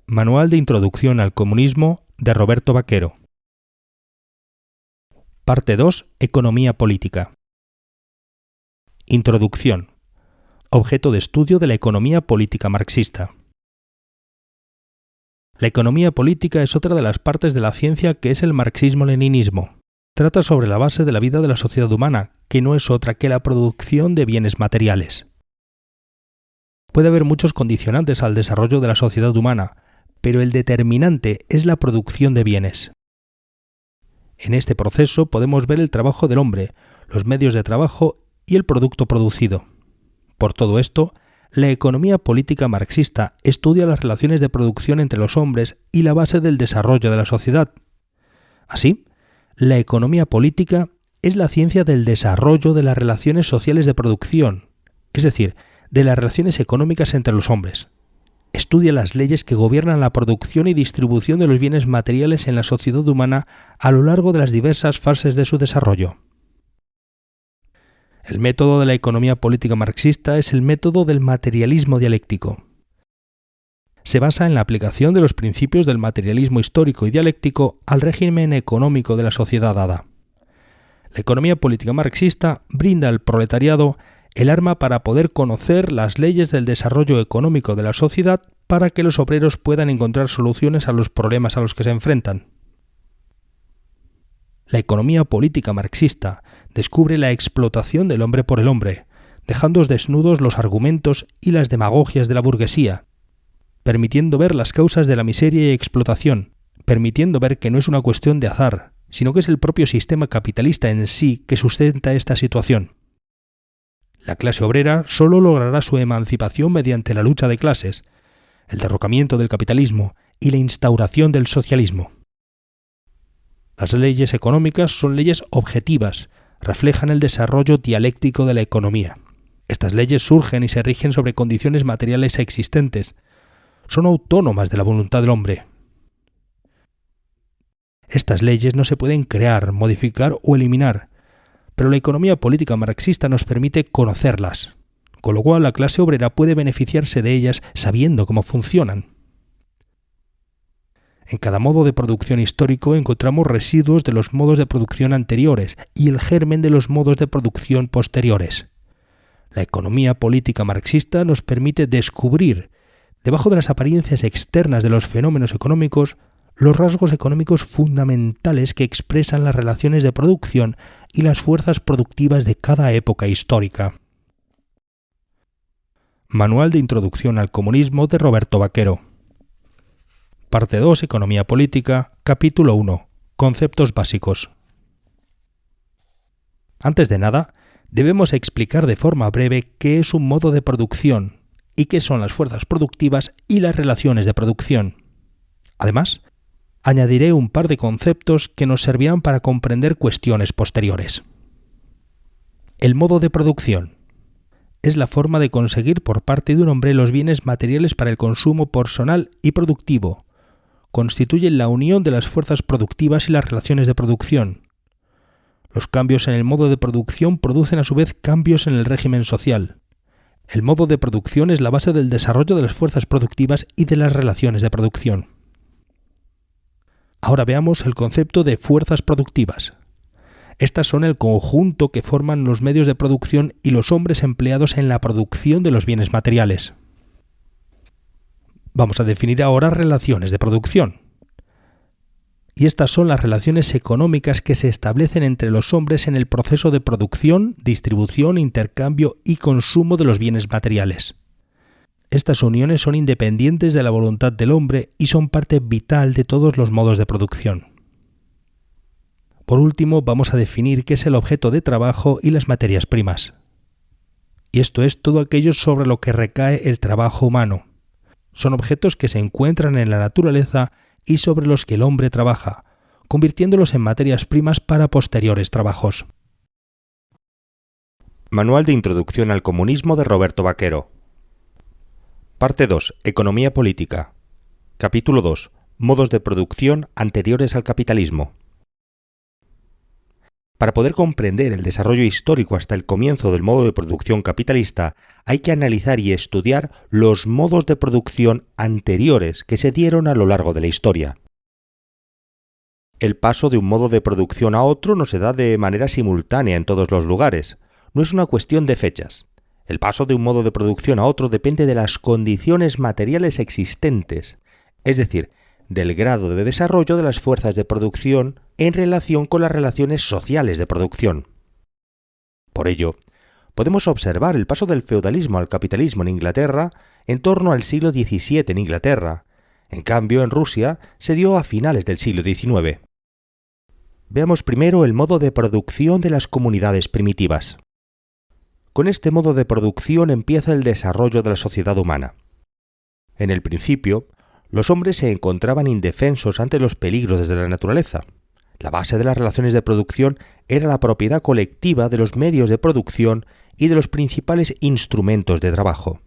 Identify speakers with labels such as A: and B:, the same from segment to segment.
A: Manual de Introducción al Comunismo de Roberto Vaquero. Parte 2. Economía política. Introducción. Objeto de estudio de la economía política marxista. La economía política es otra de las partes de la ciencia que es el marxismo-leninismo. Trata sobre la base de la vida de la sociedad humana, que no es otra que la producción de bienes materiales. Puede haber muchos condicionantes al desarrollo de la sociedad humana, pero el determinante es la producción de bienes. En este proceso podemos ver el trabajo del hombre, los medios de trabajo y el producto producido. Por todo esto, la economía política marxista estudia las relaciones de producción entre los hombres y la base del desarrollo de la sociedad. Así, la economía política es la ciencia del desarrollo de las relaciones sociales de producción, es decir, de las relaciones económicas entre los hombres. Estudia las leyes que gobiernan la producción y distribución de los bienes materiales en la sociedad humana a lo largo de las diversas fases de su desarrollo. El método de la economía política marxista es el método del materialismo dialéctico. Se basa en la aplicación de los principios del materialismo histórico y dialéctico al régimen económico de la sociedad dada. La economía política marxista brinda al proletariado el arma para poder conocer las leyes del desarrollo económico de la sociedad para que los obreros puedan encontrar soluciones a los problemas a los que se enfrentan. La economía política marxista descubre la explotación del hombre por el hombre, dejando desnudos los argumentos y las demagogias de la burguesía, permitiendo ver las causas de la miseria y explotación, permitiendo ver que no es una cuestión de azar, sino que es el propio sistema capitalista en sí que sustenta esta situación. La clase obrera solo logrará su emancipación mediante la lucha de clases, el derrocamiento del capitalismo y la instauración del socialismo. Las leyes económicas son leyes objetivas, reflejan el desarrollo dialéctico de la economía. Estas leyes surgen y se rigen sobre condiciones materiales existentes. Son autónomas de la voluntad del hombre. Estas leyes no se pueden crear, modificar o eliminar, pero la economía política marxista nos permite conocerlas, con lo cual la clase obrera puede beneficiarse de ellas sabiendo cómo funcionan. En cada modo de producción histórico encontramos residuos de los modos de producción anteriores y el germen de los modos de producción posteriores. La economía política marxista nos permite descubrir, debajo de las apariencias externas de los fenómenos económicos, los rasgos económicos fundamentales que expresan las relaciones de producción y las fuerzas productivas de cada época histórica. Manual de Introducción al Comunismo de Roberto Vaquero. Parte 2. Economía política. Capítulo 1. Conceptos básicos. Antes de nada, debemos explicar de forma breve qué es un modo de producción y qué son las fuerzas productivas y las relaciones de producción. Además, añadiré un par de conceptos que nos servirán para comprender cuestiones posteriores. El modo de producción es la forma de conseguir por parte de un hombre los bienes materiales para el consumo personal y productivo. Constituyen la unión de las fuerzas productivas y las relaciones de producción. Los cambios en el modo de producción producen a su vez cambios en el régimen social. El modo de producción es la base del desarrollo de las fuerzas productivas y de las relaciones de producción. Ahora veamos el concepto de fuerzas productivas. Estas son el conjunto que forman los medios de producción y los hombres empleados en la producción de los bienes materiales. Vamos a definir ahora relaciones de producción. Y estas son las relaciones económicas que se establecen entre los hombres en el proceso de producción, distribución, intercambio y consumo de los bienes materiales. Estas uniones son independientes de la voluntad del hombre y son parte vital de todos los modos de producción. Por último, vamos a definir qué es el objeto de trabajo y las materias primas. Y esto es todo aquello sobre lo que recae el trabajo humano. Son objetos que se encuentran en la naturaleza y sobre los que el hombre trabaja, convirtiéndolos en materias primas para posteriores trabajos. Manual de Introducción al Comunismo de Roberto Vaquero. Parte 2. Economía política. Capítulo 2. Modos de producción anteriores al capitalismo.
B: Para poder comprender el desarrollo histórico hasta el comienzo del modo de producción capitalista, hay que analizar y estudiar los modos de producción anteriores que se dieron a lo largo de la historia. El paso de un modo de producción a otro no se da de manera simultánea en todos los lugares. No es una cuestión de fechas. El paso de un modo de producción a otro depende de las condiciones materiales existentes, es decir, del grado de desarrollo de las fuerzas de producción en relación con las relaciones sociales de producción. Por ello, podemos observar el paso del feudalismo al capitalismo en Inglaterra en torno al siglo XVII en Inglaterra. En cambio, en Rusia se dio a finales del siglo XIX. Veamos primero el modo de producción de las comunidades primitivas. Con este modo de producción empieza el desarrollo de la sociedad humana. En el principio, los hombres se encontraban indefensos ante los peligros de la naturaleza. La base de las relaciones de producción era la propiedad colectiva de los medios de producción y de los principales instrumentos de trabajo.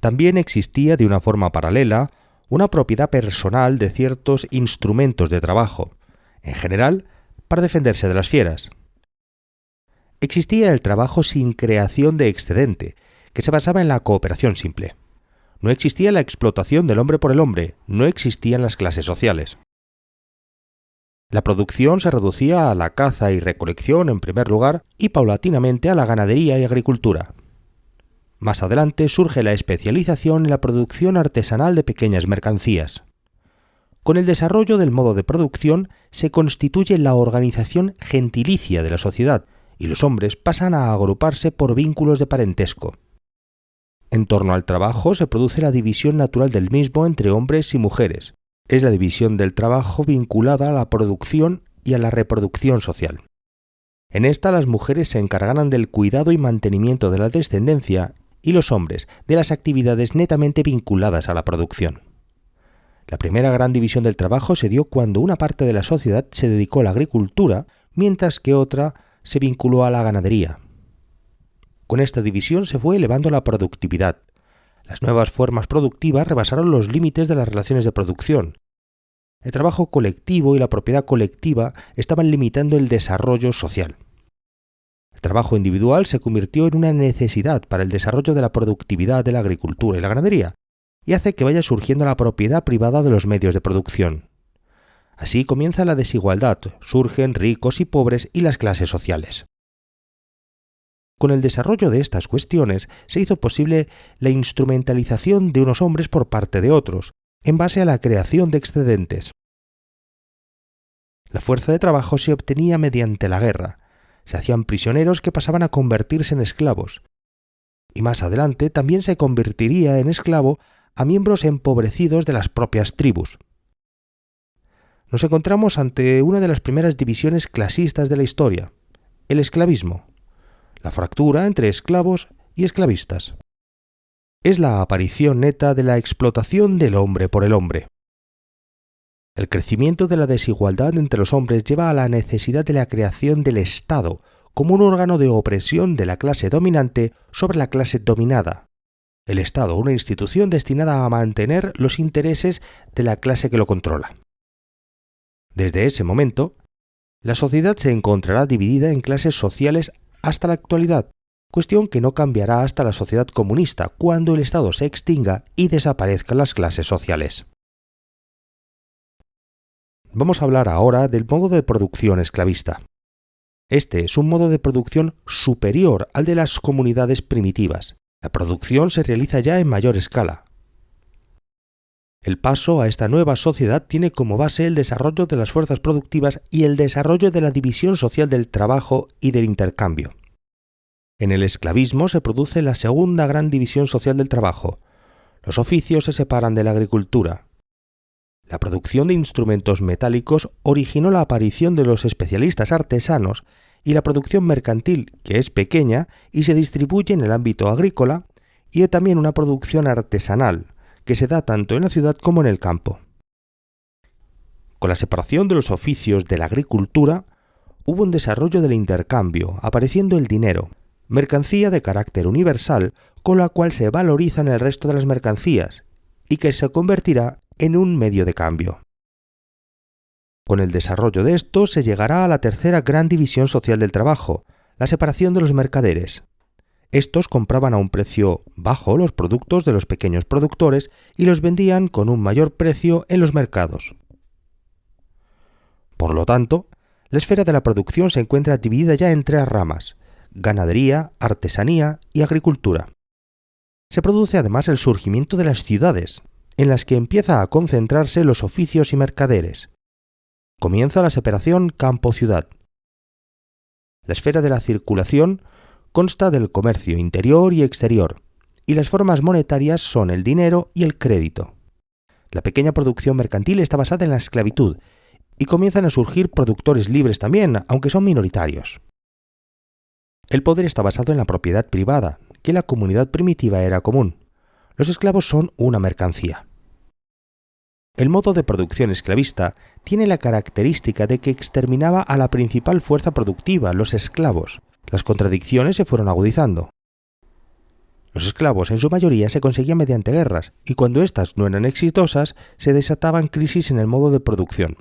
B: También existía de una forma paralela una propiedad personal de ciertos instrumentos de trabajo, en general para defenderse de las fieras. Existía el trabajo sin creación de excedente, que se basaba en la cooperación simple. No existía la explotación del hombre por el hombre, no existían las clases sociales. La producción se reducía a la caza y recolección en primer lugar y paulatinamente a la ganadería y agricultura. Más adelante surge la especialización en la producción artesanal de pequeñas mercancías. Con el desarrollo del modo de producción se constituye la organización gentilicia de la sociedad y los hombres pasan a agruparse por vínculos de parentesco. En torno al trabajo se produce la división natural del mismo entre hombres y mujeres. Es la división del trabajo vinculada a la producción y a la reproducción social. En esta las mujeres se encargarán del cuidado y mantenimiento de la descendencia y los hombres de las actividades netamente vinculadas a la producción. La primera gran división del trabajo se dio cuando una parte de la sociedad se dedicó a la agricultura, mientras que otra se vinculó a la ganadería. Con esta división se fue elevando la productividad. Las nuevas formas productivas rebasaron los límites de las relaciones de producción. El trabajo colectivo y la propiedad colectiva estaban limitando el desarrollo social. El trabajo individual se convirtió en una necesidad para el desarrollo de la productividad de la agricultura y la ganadería, y hace que vaya surgiendo la propiedad privada de los medios de producción. Así comienza la desigualdad, surgen ricos y pobres y las clases sociales. Con el desarrollo de estas cuestiones se hizo posible la instrumentalización de unos hombres por parte de otros, en base a la creación de excedentes. La fuerza de trabajo se obtenía mediante la guerra, se hacían prisioneros que pasaban a convertirse en esclavos, y más adelante también se convertiría en esclavo a miembros empobrecidos de las propias tribus. Nos encontramos ante una de las primeras divisiones clasistas de la historia, el esclavismo, la fractura entre esclavos y esclavistas. Es la aparición neta de la explotación del hombre por el hombre. El crecimiento de la desigualdad entre los hombres lleva a la necesidad de la creación del Estado como un órgano de opresión de la clase dominante sobre la clase dominada. El Estado, una institución destinada a mantener los intereses de la clase que lo controla. Desde ese momento, la sociedad se encontrará dividida en clases sociales hasta la actualidad, cuestión que no cambiará hasta la sociedad comunista, cuando el Estado se extinga y desaparezcan las clases sociales. Vamos a hablar ahora del modo de producción esclavista. Este es un modo de producción superior al de las comunidades primitivas. La producción se realiza ya en mayor escala. El paso a esta nueva sociedad tiene como base el desarrollo de las fuerzas productivas y el desarrollo de la división social del trabajo y del intercambio. En el esclavismo se produce la segunda gran división social del trabajo. Los oficios se separan de la agricultura. La producción de instrumentos metálicos originó la aparición de los especialistas artesanos y la producción mercantil, que es pequeña y se distribuye en el ámbito agrícola, y también una producción artesanal, que se da tanto en la ciudad como en el campo. Con la separación de los oficios de la agricultura, hubo un desarrollo del intercambio, apareciendo el dinero, mercancía de carácter universal con la cual se valorizan el resto de las mercancías y que se convertirá en un medio de cambio. Con el desarrollo de esto se llegará a la tercera gran división social del trabajo, la separación de los mercaderes. Estos compraban a un precio bajo los productos de los pequeños productores y los vendían con un mayor precio en los mercados. Por lo tanto, la esfera de la producción se encuentra dividida ya en tres ramas: ganadería, artesanía y agricultura. Se produce además el surgimiento de las ciudades, en las que empieza a concentrarse los oficios y mercaderes. Comienza la separación campo-ciudad. La esfera de la circulación consta del comercio interior y exterior, y las formas monetarias son el dinero y el crédito. La pequeña producción mercantil está basada en la esclavitud, y comienzan a surgir productores libres también, aunque son minoritarios. El poder está basado en la propiedad privada, que la comunidad primitiva era común. Los esclavos son una mercancía. El modo de producción esclavista tiene la característica de que exterminaba a la principal fuerza productiva, los esclavos. Las contradicciones se fueron agudizando. Los esclavos en su mayoría se conseguían mediante guerras, y cuando éstas no eran exitosas, se desataban crisis en el modo de producción.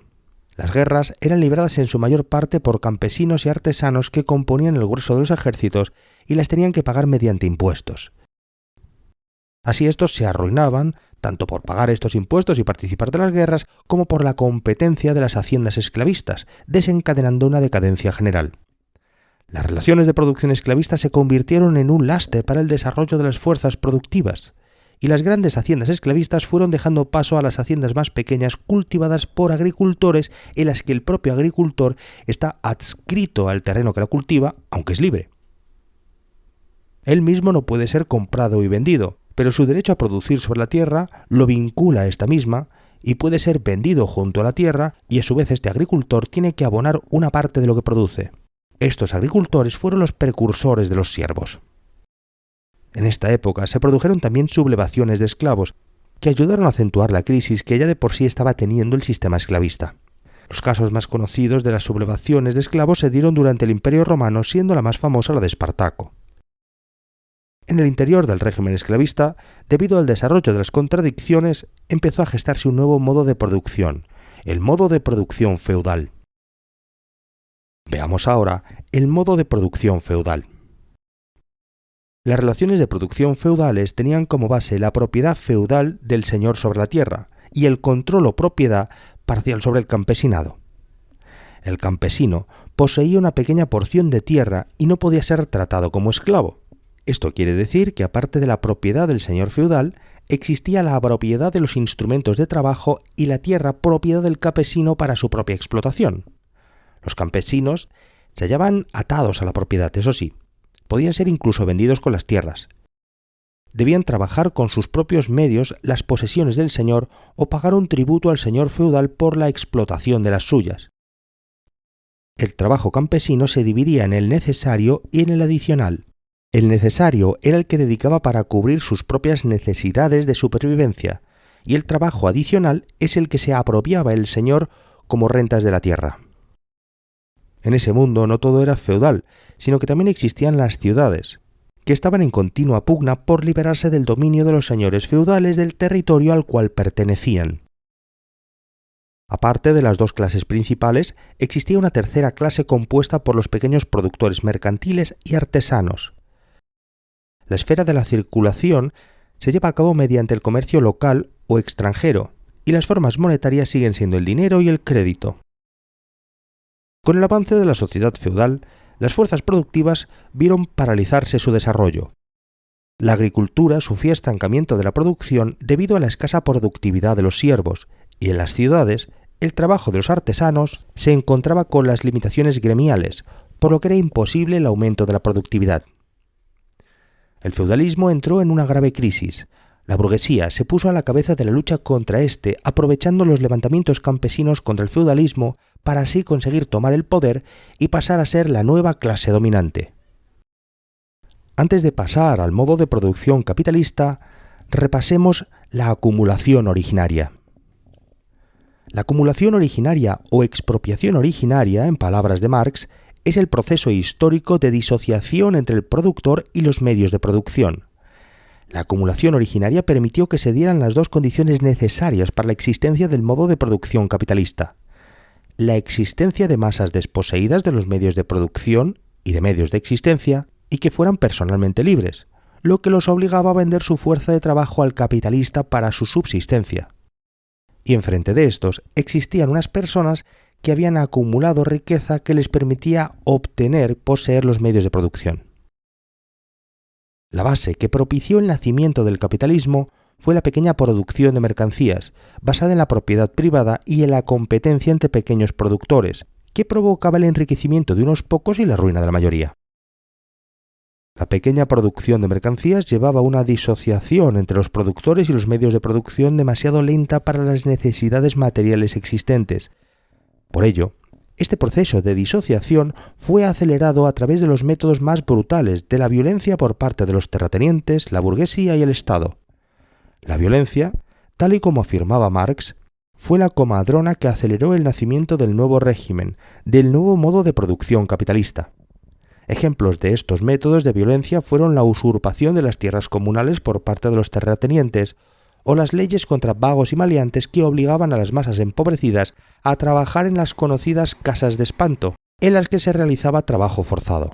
B: Las guerras eran libradas en su mayor parte por campesinos y artesanos que componían el grueso de los ejércitos y las tenían que pagar mediante impuestos. Así estos se arruinaban, tanto por pagar estos impuestos y participar de las guerras, como por la competencia de las haciendas esclavistas, desencadenando una decadencia general. Las relaciones de producción esclavista se convirtieron en un lastre para el desarrollo de las fuerzas productivas, y las grandes haciendas esclavistas fueron dejando paso a las haciendas más pequeñas cultivadas por agricultores, en las que el propio agricultor está adscrito al terreno que la cultiva, aunque es libre. Él mismo no puede ser comprado y vendido, pero su derecho a producir sobre la tierra lo vincula a esta misma y puede ser vendido junto a la tierra, y a su vez este agricultor tiene que abonar una parte de lo que produce. Estos agricultores fueron los precursores de los siervos. En esta época se produjeron también sublevaciones de esclavos, que ayudaron a acentuar la crisis que ya de por sí estaba teniendo el sistema esclavista. Los casos más conocidos de las sublevaciones de esclavos se dieron durante el Imperio Romano, siendo la más famosa la de Espartaco. En el interior del régimen esclavista, debido al desarrollo de las contradicciones, empezó a gestarse un nuevo modo de producción, el modo de producción feudal. Veamos ahora el modo de producción feudal. Las relaciones de producción feudales tenían como base la propiedad feudal del señor sobre la tierra y el control o propiedad parcial sobre el campesinado. El campesino poseía una pequeña porción de tierra y no podía ser tratado como esclavo. Esto quiere decir que aparte de la propiedad del señor feudal, existía la propiedad de los instrumentos de trabajo y la tierra propiedad del campesino para su propia explotación. Los campesinos se hallaban atados a la propiedad, eso sí. Podían ser incluso vendidos con las tierras. Debían trabajar con sus propios medios las posesiones del señor o pagar un tributo al señor feudal por la explotación de las suyas. El trabajo campesino se dividía en el necesario y en el adicional. El necesario era el que dedicaba para cubrir sus propias necesidades de supervivencia, y el trabajo adicional es el que se apropiaba el señor como rentas de la tierra. En ese mundo no todo era feudal, sino que también existían las ciudades, que estaban en continua pugna por liberarse del dominio de los señores feudales del territorio al cual pertenecían. Aparte de las dos clases principales, existía una tercera clase compuesta por los pequeños productores mercantiles y artesanos. La esfera de la circulación se lleva a cabo mediante el comercio local o extranjero, y las formas monetarias siguen siendo el dinero y el crédito. Con el avance de la sociedad feudal, las fuerzas productivas vieron paralizarse su desarrollo. La agricultura sufría estancamiento de la producción debido a la escasa productividad de los siervos, y en las ciudades, el trabajo de los artesanos se encontraba con las limitaciones gremiales, por lo que era imposible el aumento de la productividad. El feudalismo entró en una grave crisis. La burguesía se puso a la cabeza de la lucha contra este, aprovechando los levantamientos campesinos contra el feudalismo para así conseguir tomar el poder y pasar a ser la nueva clase dominante. Antes de pasar al modo de producción capitalista, repasemos la acumulación originaria. La acumulación originaria o expropiación originaria, en palabras de Marx, es el proceso histórico de disociación entre el productor y los medios de producción. La acumulación originaria permitió que se dieran las dos condiciones necesarias para la existencia del modo de producción capitalista: la existencia de masas desposeídas de los medios de producción y de medios de existencia y que fueran personalmente libres, lo que los obligaba a vender su fuerza de trabajo al capitalista para su subsistencia. Y enfrente de estos existían unas personas que habían acumulado riqueza que les permitía poseer los medios de producción. La base que propició el nacimiento del capitalismo fue la pequeña producción de mercancías, basada en la propiedad privada y en la competencia entre pequeños productores, que provocaba el enriquecimiento de unos pocos y la ruina de la mayoría. La pequeña producción de mercancías llevaba una disociación entre los productores y los medios de producción demasiado lenta para las necesidades materiales existentes. Por ello, este proceso de disociación fue acelerado a través de los métodos más brutales de la violencia por parte de los terratenientes, la burguesía y el Estado. La violencia, tal y como afirmaba Marx, fue la comadrona que aceleró el nacimiento del nuevo régimen, del nuevo modo de producción capitalista. Ejemplos de estos métodos de violencia fueron la usurpación de las tierras comunales por parte de los terratenientes o las leyes contra vagos y maleantes que obligaban a las masas empobrecidas a trabajar en las conocidas casas de espanto, en las que se realizaba trabajo forzado.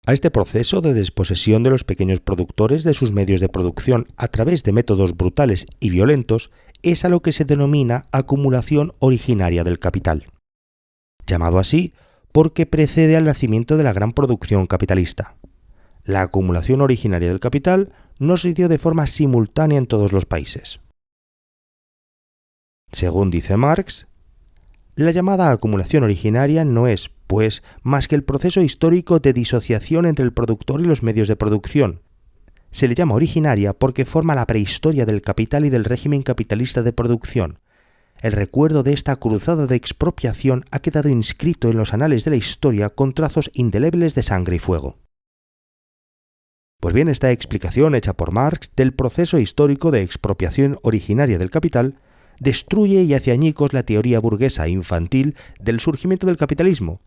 B: A este proceso de desposesión de los pequeños productores de sus medios de producción a través de métodos brutales y violentos es a lo que se denomina acumulación originaria del capital, llamado así porque precede al nacimiento de la gran producción capitalista. La acumulación originaria del capital no se dio de forma simultánea en todos los países. Según dice Marx, la llamada acumulación originaria no es, pues, más que el proceso histórico de disociación entre el productor y los medios de producción. Se le llama originaria porque forma la prehistoria del capital y del régimen capitalista de producción. El recuerdo de esta cruzada de expropiación ha quedado inscrito en los anales de la historia con trazos indelebles de sangre y fuego. Pues bien, esta explicación hecha por Marx del proceso histórico de expropiación originaria del capital destruye y hace añicos la teoría burguesa infantil del surgimiento del capitalismo,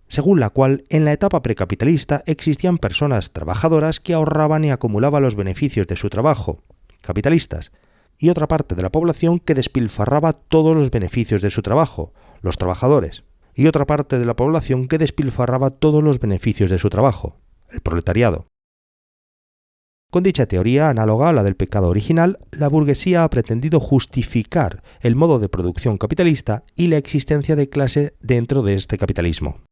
B: según la cual en la etapa precapitalista existían personas trabajadoras que ahorraban y acumulaban los beneficios de su trabajo, capitalistas, y otra parte de la población que despilfarraba todos los beneficios de su trabajo, los trabajadores, y otra parte de la población que despilfarraba todos los beneficios de su trabajo, el proletariado. Con dicha teoría análoga a la del pecado original, la burguesía ha pretendido justificar el modo de producción capitalista y la existencia de clase dentro de este capitalismo.